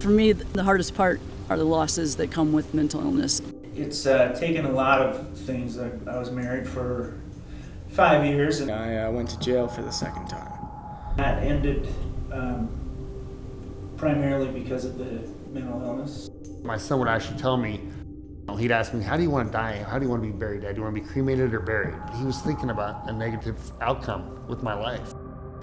For me, the hardest part are the losses that come with mental illness. It's taken a lot of things. I was married for 5 years. And I went to jail for the second time. That ended primarily because of the mental illness. My son would actually tell me, he'd ask me, how do you want to die? How do you want to be buried, Dad? Do you want to be cremated or buried? He was thinking about a negative outcome with my life.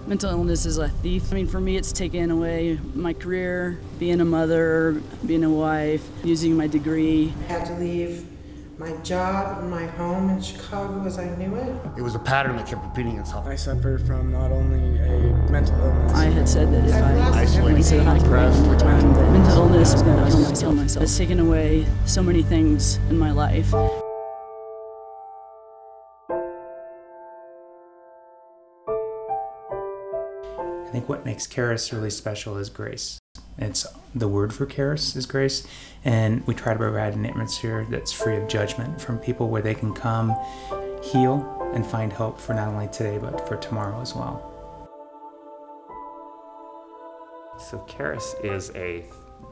Mental illness is a thief. I mean, for me, it's taken away my career, being a mother, being a wife, using my degree. I had to leave my job and my home in Chicago as I knew it. It was a pattern that kept repeating itself. I suffer from not only a mental illness. I had said that if I isolated, said I could depressed, more time, that mental illness was going to kill myself. It's taken away so many things in my life. I think what makes Karis really special is grace. It's the word for Karis is grace, and we try to provide an atmosphere that's free of judgment from people where they can come, heal, and find hope for not only today but for tomorrow as well. So Karis is a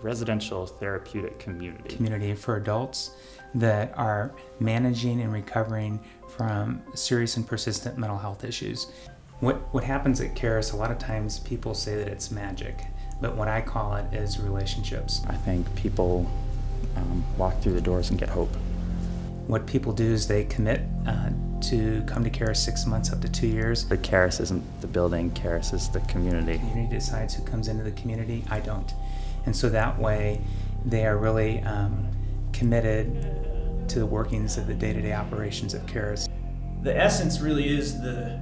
residential therapeutic community. Community for adults that are managing and recovering from serious and persistent mental health issues. What happens at Karis, a lot of times people say that it's magic, but what I call it is relationships. I think people walk through the doors and get hope. What people do is they commit to come to Karis 6 months up to 2 years. But Karis isn't the building, Karis is the community. The community decides who comes into the community, I don't. And so that way they are really committed to the workings of the day-to-day operations of Karis. The essence really is the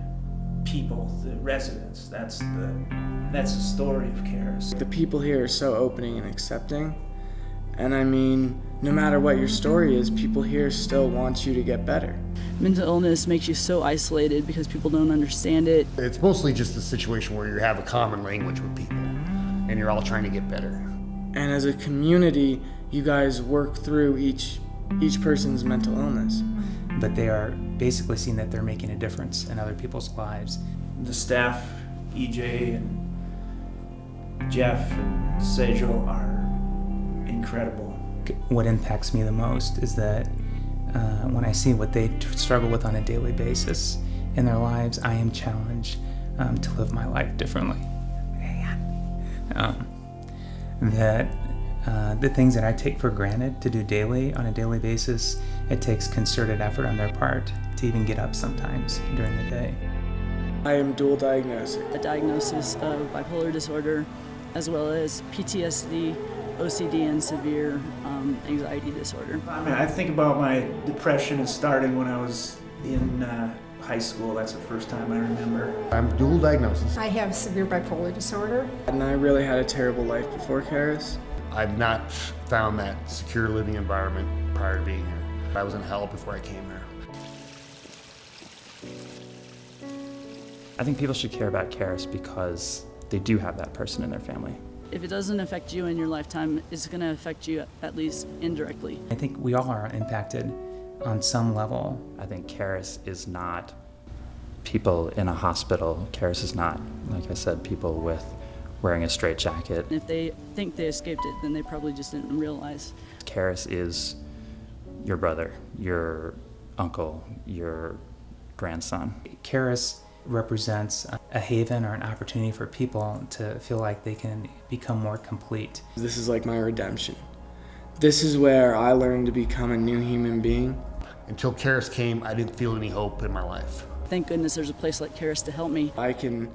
people, the residents. That's the story of Karis. The people here are so opening and accepting. And I mean, no matter what your story is, people here still want you to get better. Mental illness makes you so isolated because people don't understand it. It's mostly just a situation where you have a common language with people and you're all trying to get better. And as a community, you guys work through each person's mental illness. But they are basically seeing that they're making a difference in other people's lives. The staff, EJ and Jeff and Sejal, are incredible. What impacts me the most is that when I see what they struggle with on a daily basis in their lives, I am challenged to live my life differently. The things that I take for granted to do daily, on a daily basis, it takes concerted effort on their part to even get up sometimes during the day. I am dual diagnosed. A diagnosis of bipolar disorder, as well as PTSD, OCD, and severe anxiety disorder. I mean, I think about my depression as starting when I was in high school. That's the first time I remember. I'm dual diagnosis. I have severe bipolar disorder. And I really had a terrible life before Karis. I've not found that secure living environment prior to being here. I was in hell before I came here. I think people should care about Karis because they do have that person in their family. If it doesn't affect you in your lifetime, it's going to affect you at least indirectly. I think we all are impacted on some level. I think Karis is not people in a hospital. Karis is not, like I said, people with wearing a straitjacket. If they think they escaped it, then they probably just didn't realize. Karis is your brother, your uncle, your grandson. Karis represents a haven or an opportunity for people to feel like they can become more complete. This is like my redemption. This is where I learned to become a new human being. Until Karis came, I didn't feel any hope in my life. Thank goodness there's a place like Karis to help me. I can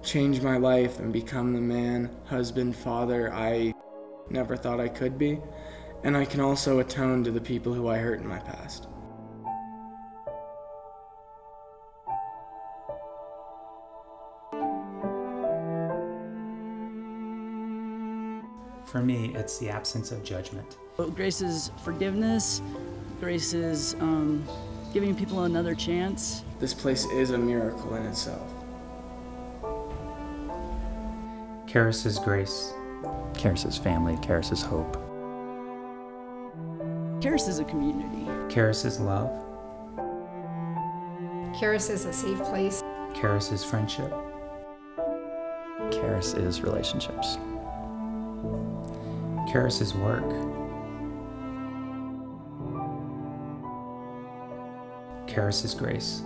change my life and become the man, husband, father I never thought I could be. And I can also atone to the people who I hurt in my past. For me, it's the absence of judgment. Grace is forgiveness. Grace is giving people another chance. This place is a miracle in itself. Karis is grace. Karis is family. Karis is hope. Karis is a community. Karis is love. Karis is a safe place. Karis is friendship. Karis is relationships. Karis's work. Karis's grace.